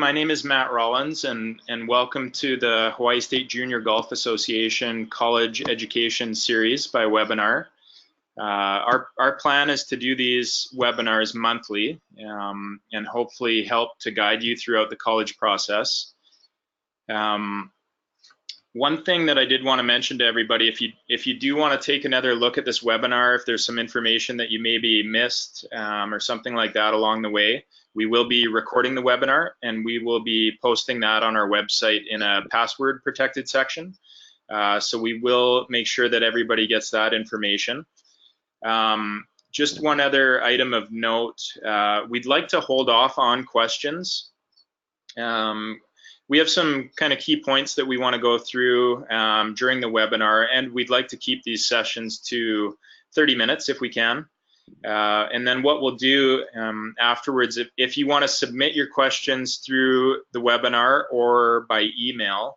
My name is Matt Rollins, and welcome to the Hawaii State Junior Golf Association College Education Series by webinar. Our plan is to do these webinars monthly and hopefully help to guide you throughout the college process. One thing that I did want to mention to everybody, if you do want to take another look at this webinar, if there's some information that you maybe missed or something like that along the way, we will be recording the webinar and we will be posting that on our website in a password protected section. So we will make sure that everybody gets that information. Just one other item of note, we'd like to hold off on questions. We have some kind of key points that we want to go through during the webinar, and we'd like to keep these sessions to 30 minutes if we can. And then what we'll do afterwards, if you want to submit your questions through the webinar or by email,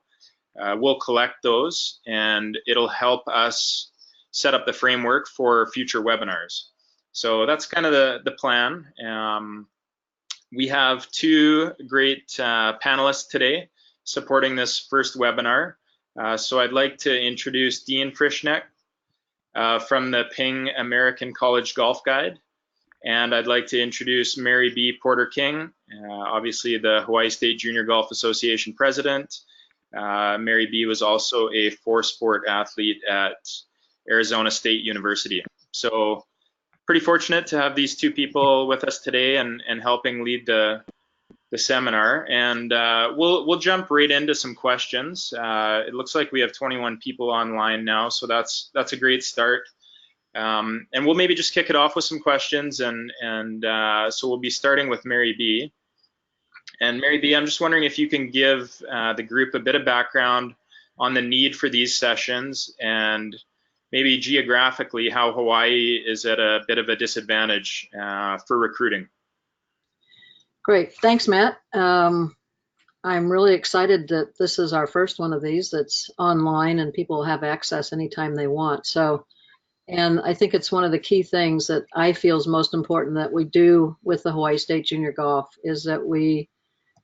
we'll collect those and it'll help us set up the framework for future webinars. So that's kind of the plan. We have two great panelists today supporting this first webinar. So I'd like to introduce Dean Frischknecht from the Ping American College Golf Guide. And I'd like to introduce Mary B. Porter King, obviously the Hawaii State Junior Golf Association president. Mary B. was also a four-sport athlete at Arizona State University. So pretty fortunate to have these two people with us today and helping lead the seminar. And we'll jump right into some questions. It looks like we have 21 people online now, so that's a great start. And we'll maybe just kick it off with some questions. And so we'll be starting with Mary B. And Mary B, I'm just wondering if you can give the group a bit of background on the need for these sessions and maybe geographically how Hawaii is at a bit of a disadvantage for recruiting. Great, thanks, Matt. I'm really excited that this is our first one of these that's online and people have access anytime they want. So, and I think it's one of the key things that I feel is most important that we do with the Hawaii State Junior Golf is that we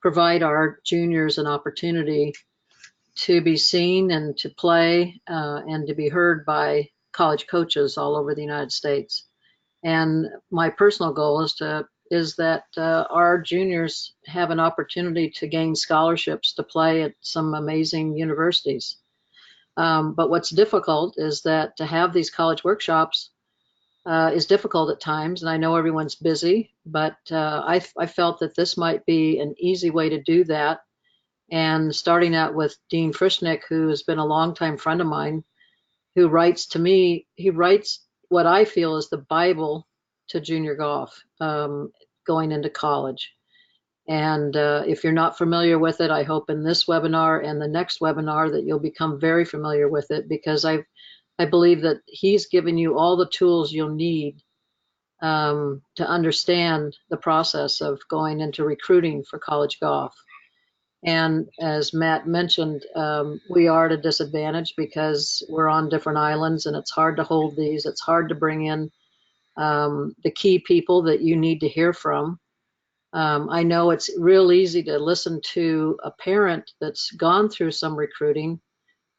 provide our juniors an opportunity to be seen and to play and to be heard by college coaches all over the United States. And my personal goal is that our juniors have an opportunity to gain scholarships to play at some amazing universities. But what's difficult is that to have these college workshops is difficult at times, and I know everyone's busy, but I felt that this might be an easy way to do that. And starting out with Dean Frischknecht, who has been a longtime friend of mine, who writes to me, he writes what I feel is the Bible to junior golf going into college. And if you're not familiar with it, I hope in this webinar and the next webinar that you'll become very familiar with it, because I believe that he's given you all the tools you'll need to understand the process of going into recruiting for college golf. And as Matt mentioned, we are at a disadvantage because we're on different islands and it's hard to hold these. It's hard to bring in the key people that you need to hear from. I know it's real easy to listen to a parent that's gone through some recruiting,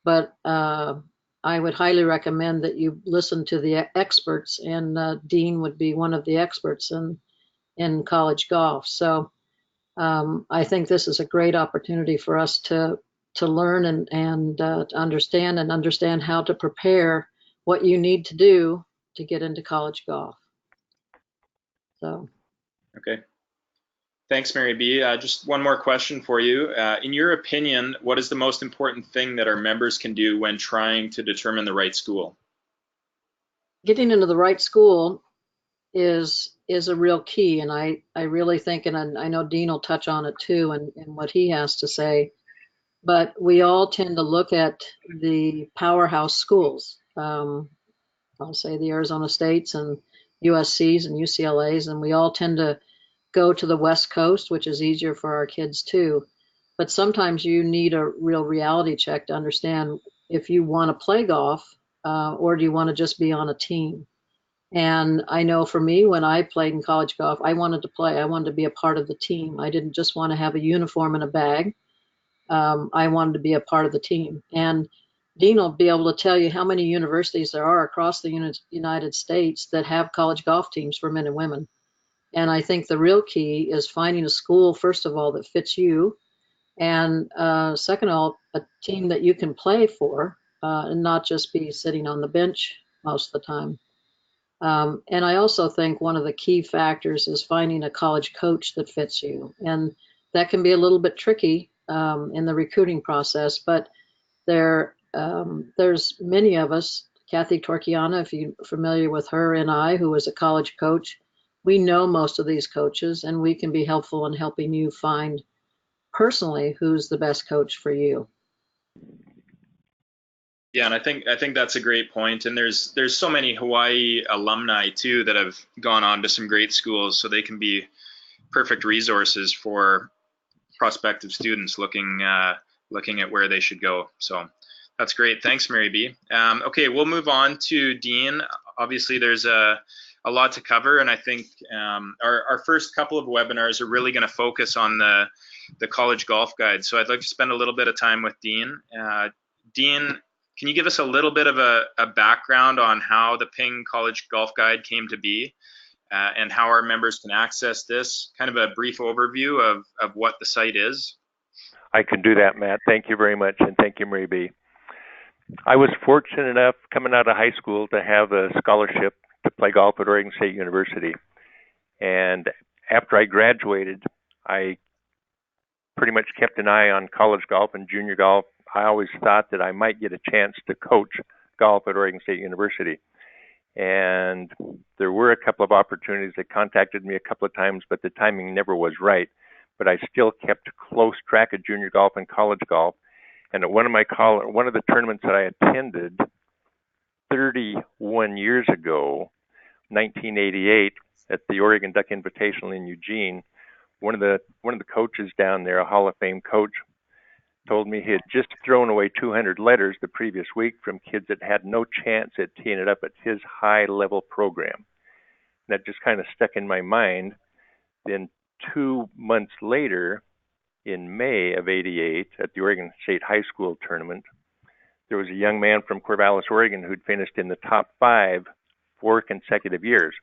but I would highly recommend that you listen to the experts, and Dean would be one of the experts in college golf. So I think this is a great opportunity for us to learn and to understand how to prepare what you need to do to get into college golf. So. Okay. Thanks, Mary B. Just one more question for you. In your opinion, what is the most important thing that our members can do when trying to determine the right school? Getting into the right school is a real key, and I really think, and I know Dean will touch on it too and what he has to say, but we all tend to look at the powerhouse schools. I'll say the Arizona States and USCs and UCLAs, and we all tend to go to the West Coast, which is easier for our kids too. But sometimes you need a real reality check to understand if you want to play golf or do you want to just be on a team. And I know for me, when I played in college golf, I wanted to play. I wanted to be a part of the team. I didn't just want to have a uniform and a bag. I wanted to be a part of the team. And Dean will be able to tell you how many universities there are across the United States that have college golf teams for men and women. And I think the real key is finding a school, first of all, that fits you, and second of all, a team that you can play for, and not just be sitting on the bench most of the time. And I also think one of the key factors is finding a college coach that fits you. And that can be a little bit tricky in the recruiting process, but there's many of us, Kathy Torchiana, if you're familiar with her, and I, who was a college coach, we know most of these coaches, and we can be helpful in helping you find personally who's the best coach for you. Yeah, and I think that's a great point. And there's so many Hawaii alumni too that have gone on to some great schools, so they can be perfect resources for prospective students looking at where they should go. So that's great. Thanks, Mary B. Okay, we'll move on to Dean. Obviously, there's a lot to cover, and I think our first couple of webinars are really going to focus on the college golf guide. So I'd like to spend a little bit of time with Dean. Dean, can you give us a little bit of a background on how the Ping College Golf Guide came to be, and how our members can access this? Kind of a brief overview of what the site is. I can do that, Matt. Thank you very much, and thank you, Mary B. I was fortunate enough coming out of high school to have a scholarship to play golf at Oregon State University. And after I graduated, I pretty much kept an eye on college golf and junior golf. I always thought that I might get a chance to coach golf at Oregon State University. And there were a couple of opportunities that contacted me a couple of times, but the timing never was right. But I still kept close track of junior golf and college golf. And at one of the tournaments that I attended 31 years ago, 1988, at the Oregon Duck Invitational in Eugene, one of the coaches down there, a Hall of Fame coach, told me he had just thrown away 200 letters the previous week from kids that had no chance at teeing it up at his high-level program. And that just kind of stuck in my mind. Then 2 months later, in May of '88, at the Oregon State High School tournament, there was a young man from Corvallis, Oregon, who'd finished in the top 5 4 consecutive years,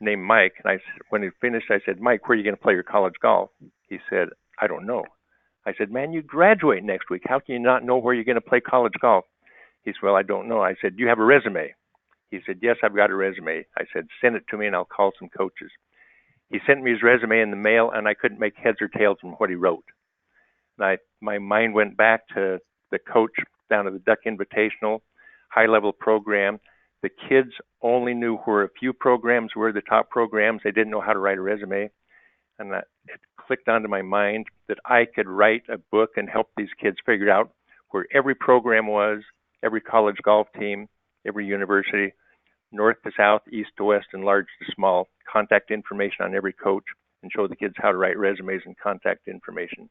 named Mike. And when he finished, I said, "Mike, where are you going to play your college golf?" He said, "I don't know." I said, "Man, you graduate next week. How can you not know where you're going to play college golf?" He said, "Well, I don't know." I said, "Do you have a resume?" He said, "Yes, I've got a resume." I said, "Send it to me and I'll call some coaches." He sent me his resume in the mail, and I couldn't make heads or tails from what he wrote. And my mind went back to the coach down at the Duck Invitational, high-level program. The kids only knew where a few programs were the top programs. They didn't know how to write a resume. And it clicked onto my mind that I could write a book and help these kids figure out where every program was, every college golf team, every university, north to south, east to west, and large to small, contact information on every coach, and show the kids how to write resumes and contact information.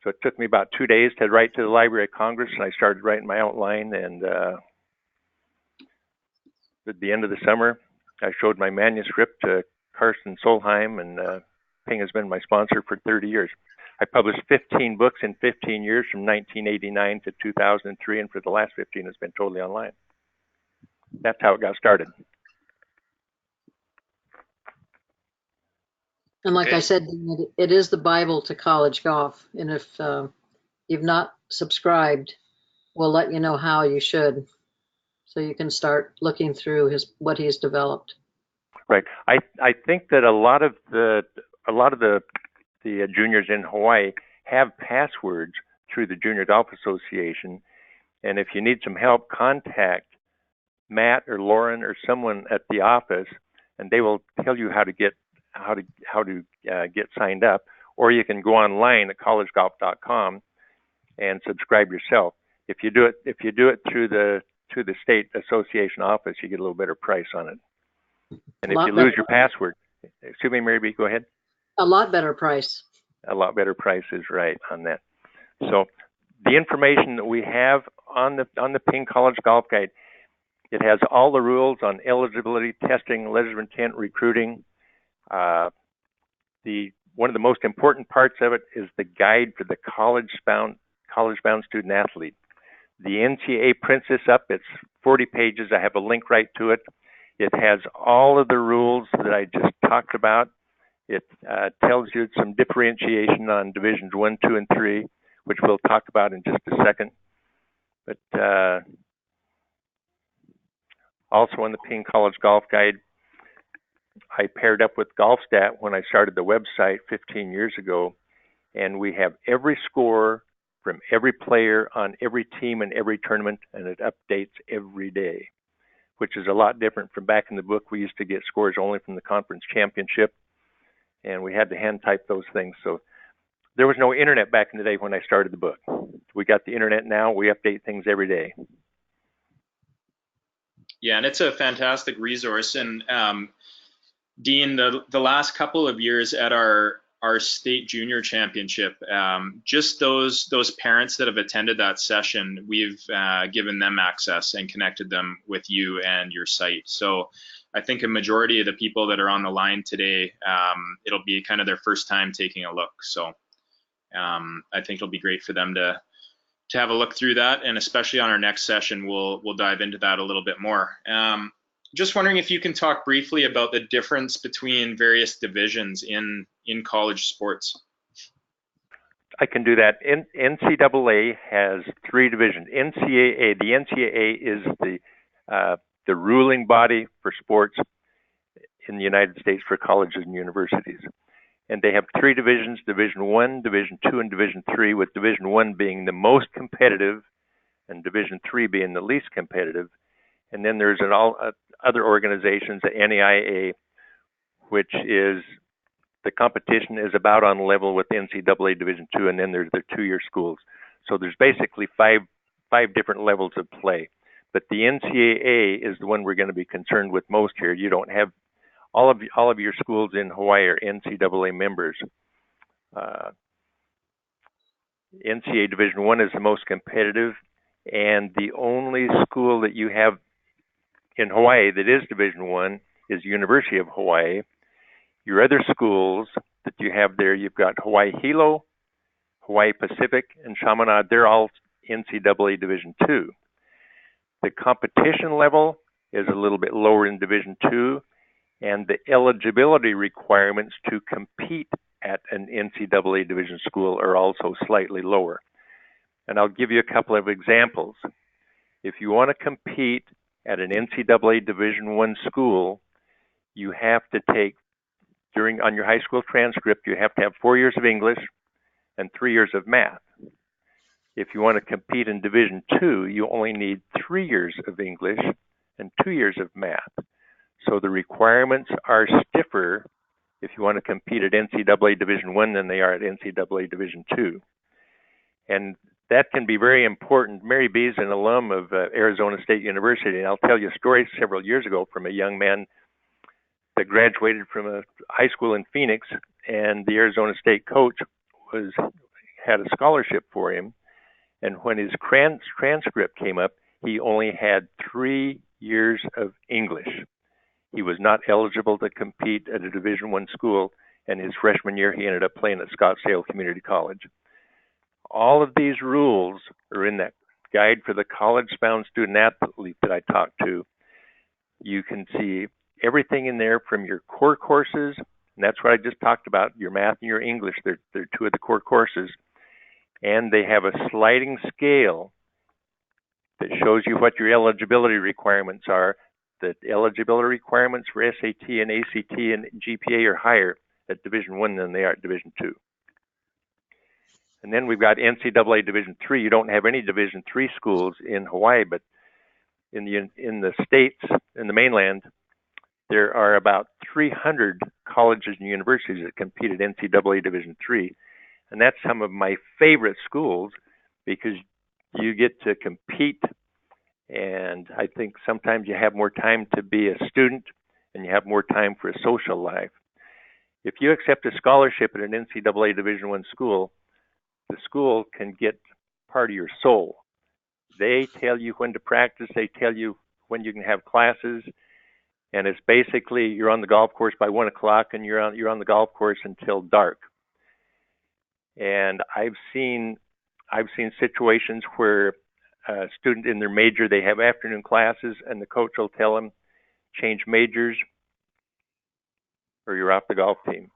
So it took me about 2 days to write to the Library of Congress, and I started writing my outline. And at the end of the summer, I showed my manuscript to Carsten Solheim, and Ping has been my sponsor for 30 years. I published 15 books in 15 years from 1989 to 2003, and for the last 15, it's been totally online. That's how it got started. And like I said, it is the Bible to college golf. And if you've not subscribed, we'll let you know how you should, so you can start looking through what he's developed. Right. I think that a lot of the juniors in Hawaii have passwords through the Junior Golf Association, and if you need some help, contact Matt or Lauren or someone at the office, and they will tell you how to get signed up. Or you can go online at collegegolf.com and subscribe yourself. If you do it through the state association office, you get a little better price on it. And if you lose your password, excuse me, Mary B, go ahead. A lot better price. A lot better price is right on that. So the information that we have on the Ping College Golf Guide, It has all the rules on eligibility, testing, letters of intent, recruiting. One of the most important parts of it is the guide for the college-bound student athlete. The NCAA prints this up. It's 40 pages. I have a link right to it. It has all of the rules that I just talked about. It tells you some differentiation on divisions 1, 2, and 3, which we'll talk about in just a second. But also on the Ping College Golf Guide, I paired up with GolfStat when I started the website 15 years ago, and we have every score from every player on every team in every tournament, and it updates every day, which is a lot different from back in the book. We used to get scores only from the conference championship, and we had to hand type those things. So there was no internet back in the day when I started the book. We got the internet now. We update things every day. Yeah, and it's a fantastic resource. And Dean, the last couple of years at our state junior championship, just those parents that have attended that session, we've given them access and connected them with you and your site. So I think a majority of the people that are on the line today, it'll be kind of their first time taking a look. So I think it'll be great for them to have a look through that, and especially on our next session, we'll dive into that a little bit more. Just wondering if you can talk briefly about the difference between various divisions in college sports. I can do that. NCAA has 3 divisions. The NCAA is the ruling body for sports in the United States for colleges and universities. And they have 3 divisions: Division 1, Division 2, and Division 3, with Division 1 being the most competitive and Division 3 being the least competitive. And then there's other organizations, the NAIA, which is the competition is about on level with NCAA Division 2, and then there's the 2-year schools. So there's basically five different levels of play. But the NCAA is the one we're going to be concerned with most here. You don't have all of your schools in Hawaii are NCAA members. NCAA Division 1 is the most competitive, and the only school that you have in Hawaii that is Division 1 is University of Hawaii. Your other schools that you have there, you've got Hawaii Hilo, Hawaii Pacific, and Chaminade. They're all NCAA Division 2. The competition level is a little bit lower in Division 2, and the eligibility requirements to compete at an NCAA Division school are also slightly lower. And I'll give you a couple of examples. If you want to compete at an NCAA Division 1 school, you have to take, on your high school transcript, you have to have 4 years of English and 3 years of math. If you want to compete in Division 2, you only need 3 years of English and 2 years of math. So the requirements are stiffer if you want to compete at NCAA Division 1 than they are at NCAA Division 2. And that can be very important. Mary B is an alum of Arizona State University, and I'll tell you a story several years ago from a young man that graduated from a high school in Phoenix, and the Arizona State coach had a scholarship for him. And when his transcript came up, he only had 3 years of English. He was not eligible to compete at a Division 1 school, and his freshman year he ended up playing at Scottsdale Community College. All of these rules are in that guide for the college-bound student athlete that I talked to. You can see everything in there from your core courses, and that's what I just talked about, your math and your English. They're 2 of the core courses. And they have a sliding scale that shows you what your eligibility requirements are. The eligibility requirements for SAT and ACT and GPA are higher at Division 1 than they are at Division 2. And then we've got NCAA Division 3. You don't have any Division 3 schools in Hawaii, but in the states, in the mainland, there are about 300 colleges and universities that compete at NCAA Division 3. And that's some of my favorite schools because you get to compete, and I think sometimes you have more time to be a student and you have more time for a social life. If you accept a scholarship at an NCAA Division 1 school, the school can get part of your soul. They tell you when to practice. They tell you when you can have classes, and it's basically you're on the golf course by 1 o'clock, and you're on the golf course until dark. And I've seen situations where a student in their major, they have afternoon classes, and the coach will tell them, change majors or you're off the golf team.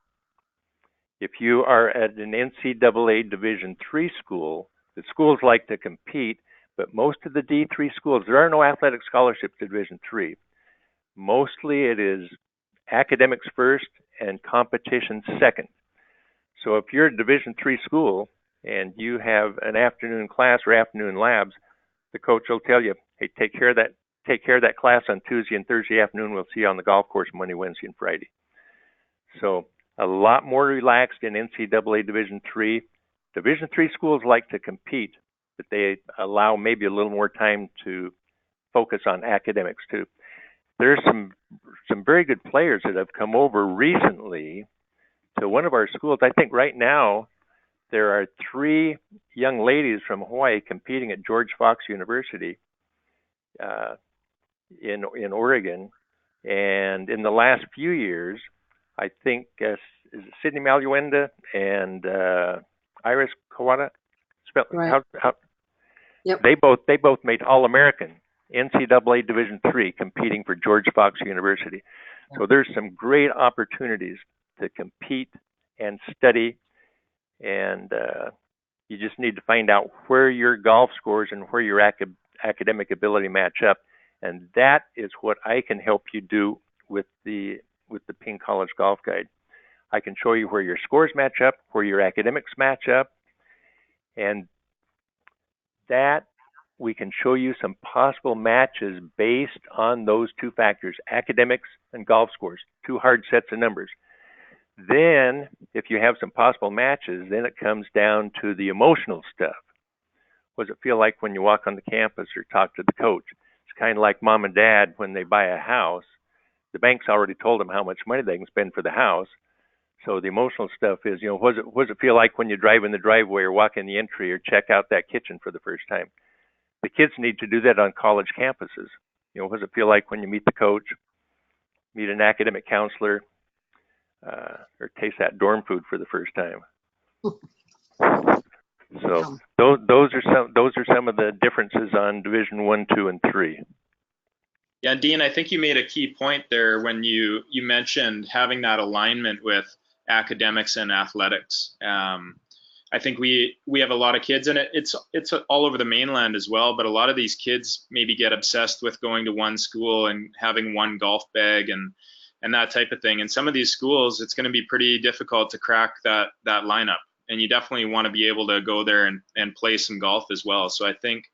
If you are at an NCAA Division III school, the schools like to compete, but most of the D3 schools, there are no athletic scholarships to Division III. Mostly it is academics first and competition second. So if you're a Division III school and you have an afternoon class or afternoon labs, the coach will tell you, hey, take care of that class on Tuesday and Thursday afternoon. We'll see you on the golf course Monday, Wednesday, and Friday. So a lot more relaxed in NCAA Division III. Division III schools like to compete, but they allow maybe a little more time to focus on academics too. There's some very good players that have come over recently to one of our schools. I think right now there are 3 young ladies from Hawaii competing at George Fox University in Oregon. And in the last few years, I think is it Sydney Maluenda and Iris Kawada? Right. Yep. They both made All-American NCAA Division III competing for George Fox University. So there's some great opportunities to compete and study, and you just need to find out where your golf scores and where your academic ability match up, and that is what I can help you do with the Ping College Golf Guide. I can show you where your scores match up, where your academics match up, and that we can show you some possible matches based on those 2 factors, academics and golf scores, 2 hard sets of numbers. Then, if you have some possible matches, then it comes down to the emotional stuff. What does it feel like when you walk on the campus or talk to the coach? It's kind of like mom and dad when they buy a house. The bank's already told them how much money they can spend for the house. So the emotional stuff is, what does it feel like when you drive in the driveway or walk in the entry or check out that kitchen for the first time? The kids need to do that on college campuses. What does it feel like when you meet the coach, meet an academic counselor, or taste that dorm food for the first time? So those are some of the differences on Division I, II, and III. Yeah, Dean, I think you made a key point there when you mentioned having that alignment with academics and athletics. I think we have a lot of kids, and it's all over the mainland as well, but a lot of these kids maybe get obsessed with going to one school and having one golf bag and that type of thing. And some of these schools, it's going to be pretty difficult to crack that lineup, and you definitely want to be able to go there and play some golf as well. So I think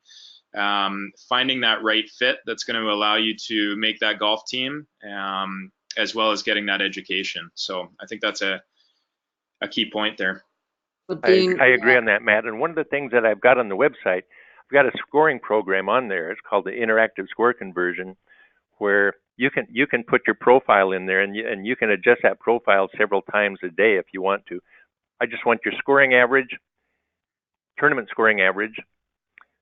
finding that right fit that's going to allow you to make that golf team, as well as getting that education. So I think that's a key point there. Dean, I agree on that, Matt. And one of the things that I've got on the website, I've got a scoring program on there. It's called the Interactive Score Conversion, where you can put your profile in there, and you can adjust that profile several times a day if you want to. I just want your scoring average, tournament scoring average.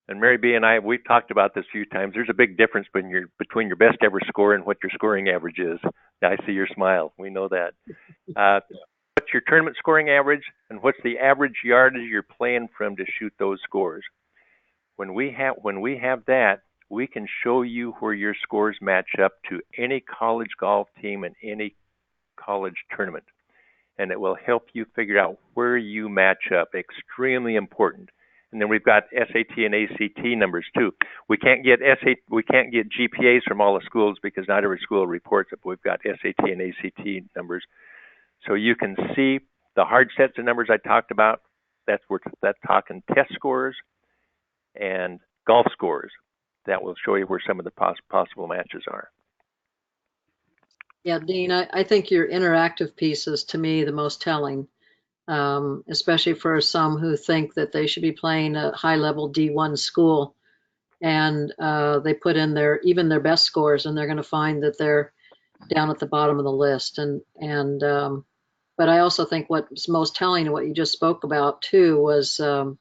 And Mary B and I, we've talked about this a few times. There's a big difference between your best ever score and what your scoring average is. I see your smile. We know that. What's your tournament scoring average, and what's the average yardage you're playing from to shoot those scores? When we have that, we can show you where your scores match up to any college golf team and any college tournament. And it will help you figure out where you match up. Extremely important. And then we've got SAT and ACT numbers too. We can't get GPAs from all the schools because not every school reports it, but we've got SAT and ACT numbers. So you can see the hard sets of numbers I talked about. That's talking test scores and golf scores. That will show you where some of the possible matches are. Yeah, Dean, I think your interactive piece is, to me, the most telling, especially for some who think that they should be playing a high-level D1 school, and they put in even their best scores, and they're going to find that they're down at the bottom of the list. But I also think what's most telling, and what you just spoke about too, was the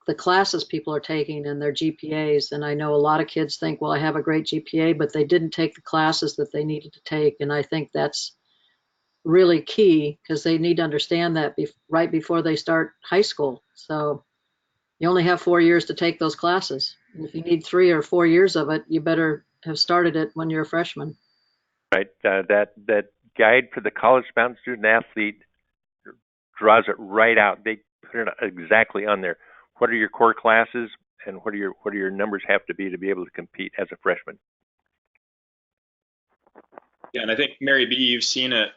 the classes people are taking and their GPAs. And I know a lot of kids think, well, I have a great GPA, but they didn't take the classes that they needed to take. And I think that's really key because they need to understand that right before they start high school. So you only have 4 years to take those classes. And if you need 3 or 4 years of it, you better have started it when you're a freshman. Right. That guide for the college-bound student athlete draws it right out. They put it exactly on there. What are your core classes, and what do your numbers have to be able to compete as a freshman? Yeah, and I think Mary B, you've seen it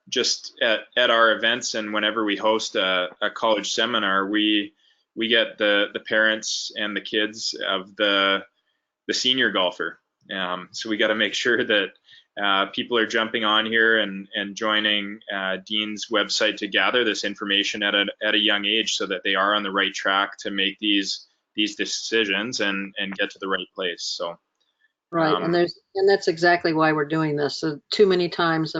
just at our events, and whenever we host a college seminar, we get the parents and the kids of the senior golfer. So we got to make sure that people are jumping on here and joining Dean's website to gather this information at a young age, so that they are on the right track to make these decisions and get to the right place. So. Right, and that's exactly why we're doing this. So too many times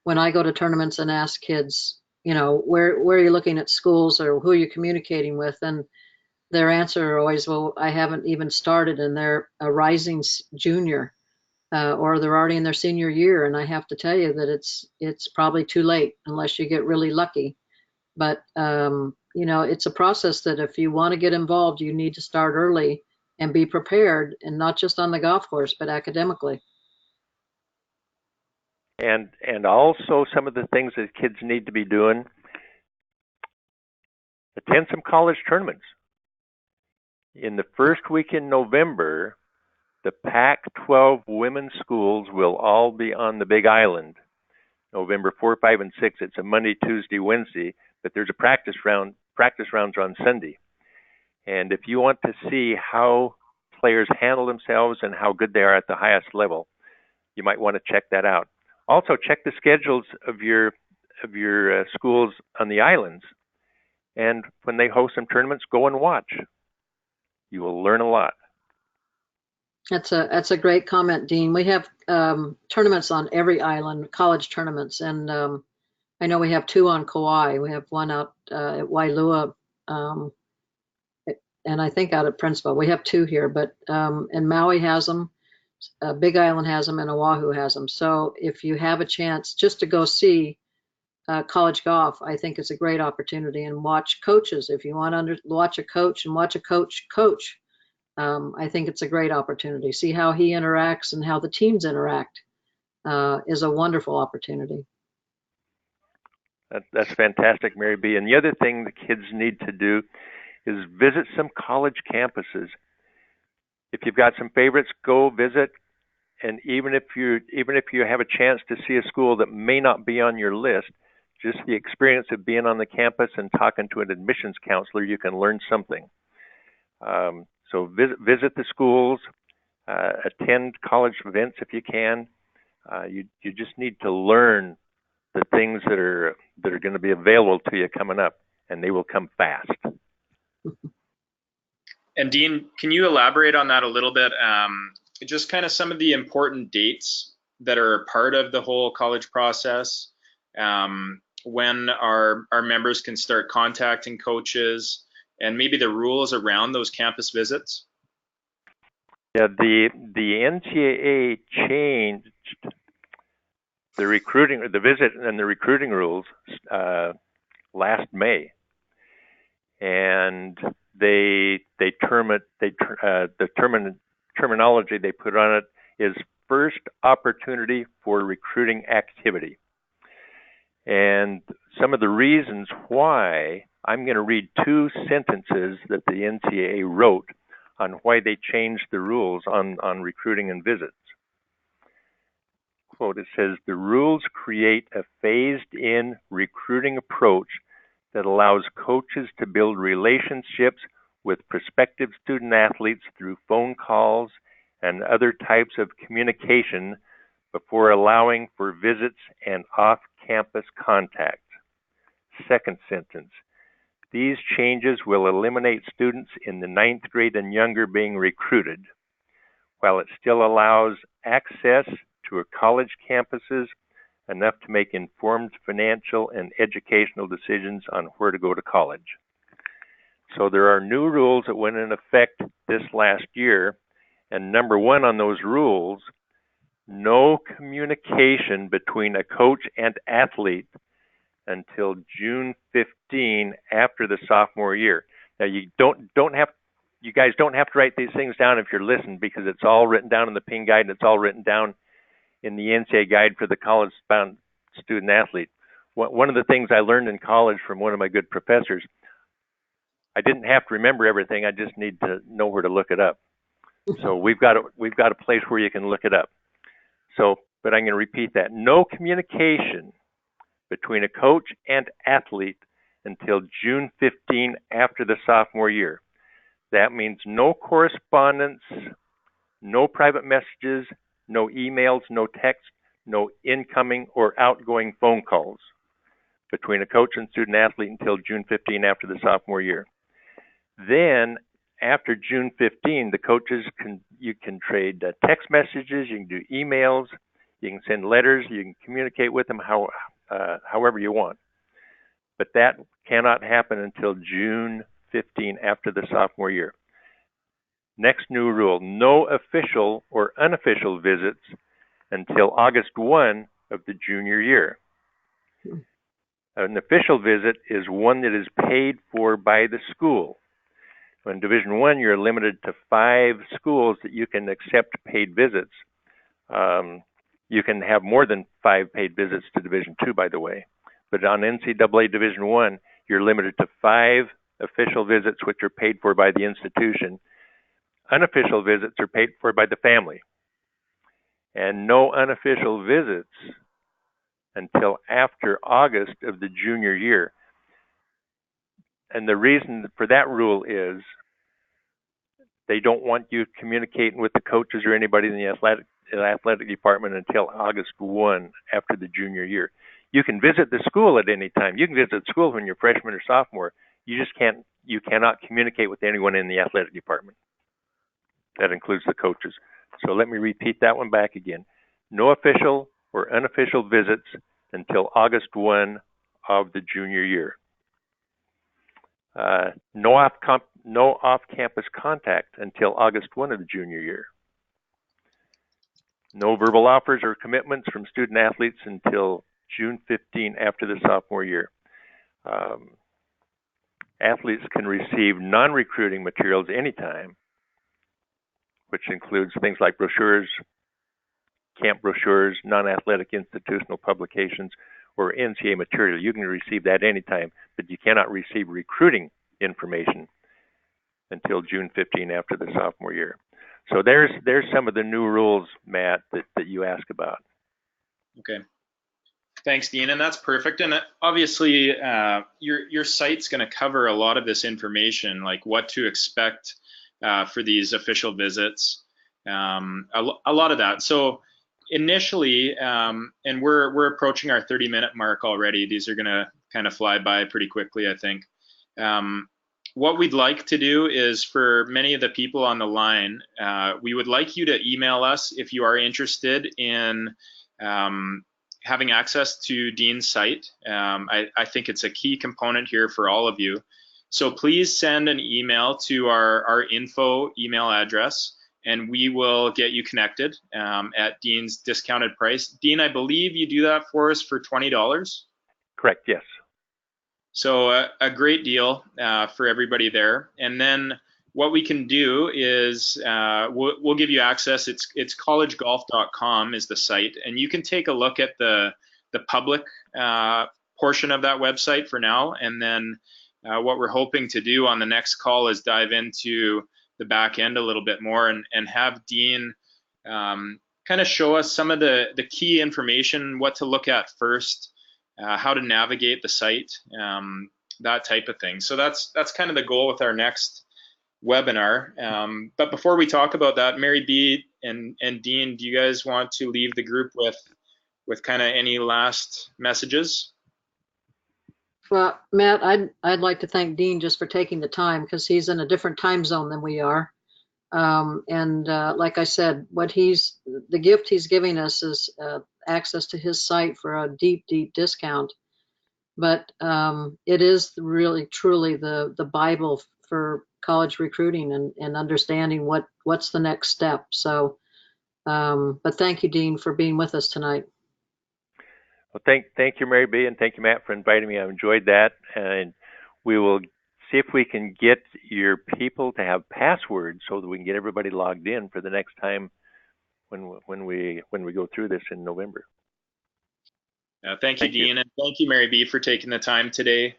when I go to tournaments and ask kids, where are you looking at schools or who are you communicating with, and their answer always, well, I haven't even started, and they're a rising junior, or they're already in their senior year, and I have to tell you that it's probably too late unless you get really lucky. But it's a process that if you want to get involved, you need to start early and be prepared, and not just on the golf course, but academically. And also some of the things that kids need to be doing: attend some college tournaments. In the first week in November, the Pac-12 women's schools will all be on the Big Island. November 4, 5, and 6. It's a Monday, Tuesday, Wednesday, but there's a practice rounds on Sunday. And if you want to see how players handle themselves and how good they are at the highest level, you might want to check that out. Also, check the schedules of your schools on the islands, and when they host some tournaments, go and watch. You will learn a lot. That's a great comment, Dean. We have tournaments on every island, college tournaments, and I know we have 2 on Kauai. We have one out at Wailua, and I think out at Princeville. We have 2 here, but and Maui has them, Big Island has them, and Oahu has them. So if you have a chance just to go see college golf, I think it's a great opportunity, and watch coaches. If you want to watch a coach and watch a coach coach, I think it's a great opportunity. See how he interacts and how the teams interact is a wonderful opportunity. That's fantastic, Mary B. And the other thing the kids need to do is visit some college campuses. If you've got some favorites, go visit. And even if you have a chance to see a school that may not be on your list, just the experience of being on the campus and talking to an admissions counselor, you can learn something. So visit the schools, attend college events if you can. You just need to learn the things that are going to be available to you coming up, and they will come fast. And Dean, can you elaborate on that a little bit? Just kind of some of the important dates that are a part of the whole college process, when our members can start contacting coaches, and maybe the rules around those campus visits. Yeah, the NCAA changed the visit and the recruiting rules last May, and the terminology they put on it is first opportunity for recruiting activity. And some of the reasons why, I'm going to read 2 sentences that the NCAA wrote on why they changed the rules on recruiting and visits. Quote, it says, the rules create a phased-in recruiting approach that allows coaches to build relationships with prospective student athletes through phone calls and other types of communication before allowing for visits and off-campus contact. Second sentence, these changes will eliminate students in the 9th grade and younger being recruited, while it still allows access to a college campuses enough to make informed financial and educational decisions on where to go to college. So there are new rules that went in effect this last year. And number one on those rules, no communication between a coach and athlete until June 15 after the sophomore year. Now you guys don't have to write these things down if you're listening, because it's all written down in the Ping Guide and it's all written down in the NCAA Guide for the college-bound student athlete. One of the things I learned in college from one of my good professors, I didn't have to remember everything. I just need to know where to look it up. So we've got a place where you can look it up. So, but I'm going to repeat that. No communication between a coach and athlete until June 15 after the sophomore year. That means no correspondence, no private messages, no emails, no text, no incoming or outgoing phone calls between a coach and student athlete until June 15 after the sophomore year. Then after June 15, the coaches you can trade text messages, you can do emails, you can send letters, you can communicate with them however you want. But that cannot happen until June 15 after the sophomore year. Next new rule, no official or unofficial visits until August 1 of the junior year. An official visit is one that is paid for by the school. In Division I, you're limited to 5 schools that you can accept paid visits. You can have more than 5 paid visits to Division II, by the way. But on NCAA Division I, you're limited to 5 official visits, which are paid for by the institution. Unofficial visits are paid for by the family. And no unofficial visits until after August of the junior year. And the reason for that rule is they don't want you communicating with the coaches or anybody in the athletic department until August 1 after the junior year. You can visit the school at any time. You can visit school when you're freshman or sophomore. You cannot communicate with anyone in the athletic department. That includes the coaches. So let me repeat that one back again. No official or unofficial visits until August 1 of the junior year. No off-campus contact until August 1 of the junior year. No verbal offers or commitments from student athletes until June 15 after the sophomore year. Athletes can receive non-recruiting materials anytime, which includes things like brochures, camp brochures, non-athletic institutional publications, or NCAA material. You can receive that anytime, but you cannot receive recruiting information until June 15 after the sophomore year. So there's some of the new rules, Matt, that you asked about. Okay. Thanks, Dean, and that's perfect. And obviously, your site's going to cover a lot of this information, like what to expect for these official visits, a lot of that. So initially, and we're approaching our 30-minute mark already. These are going to kind of fly by pretty quickly, I think. What we'd like to do is, for many of the people on the line, we would like you to email us if you are interested in having access to Dean's site. I think it's a key component here for all of you. So please send an email to our info email address, and we will get you connected at Dean's discounted price. Dean, I believe you do that for us for $20. Correct, yes. So a great deal for everybody there. And then what we can do is we'll give you access. It's collegegolf.com is the site, and you can take a look at the public portion of that website for now. And then what we're hoping to do on the next call is dive into the back end a little bit more and have Dean kind of show us some of the key information, what to look at first, how to navigate the site, that type of thing. So that's kind of the goal with our next webinar. But before we talk about that, Mary B and Dean, do you guys want to leave the group with kind of any last messages? Well, Matt, I'd like to thank Dean just for taking the time, because he's in a different time zone than we are. Like I said, the gift he's giving us is access to his site for a deep, deep discount. But it is really, truly the Bible for college recruiting and understanding what's the next step. So, but thank you, Dean, for being with us tonight. Well, thank you, Mary B, and thank you, Matt, for inviting me. I enjoyed that, and we will see if we can get your people to have passwords so that we can get everybody logged in for the next time when we go through this in November. Thank you, Dean, and thank you, Mary B, for taking the time today.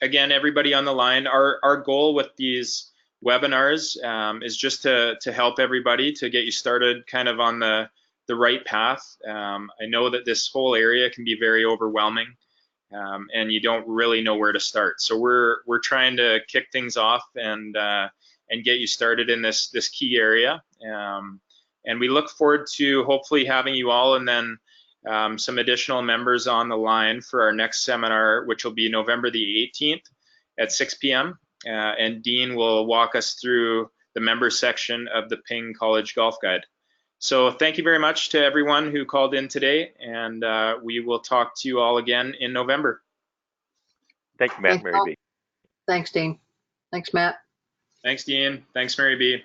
Again, everybody on the line, our goal with these webinars is just to help everybody, to get you started kind of on the right path. I know that this whole area can be very overwhelming, and you don't really know where to start. So we're trying to kick things off and get you started in this key area. And we look forward to hopefully having you all, and then some additional members on the line for our next seminar, which will be November the 18th at 6 p.m. And Dean will walk us through the members section of the Ping College Golf Guide. So thank you very much to everyone who called in today, and we will talk to you all again in November. Thank you, Matt and Mary B. Thanks, Dean. Thanks, Matt. Thanks, Dean. Thanks, Mary B.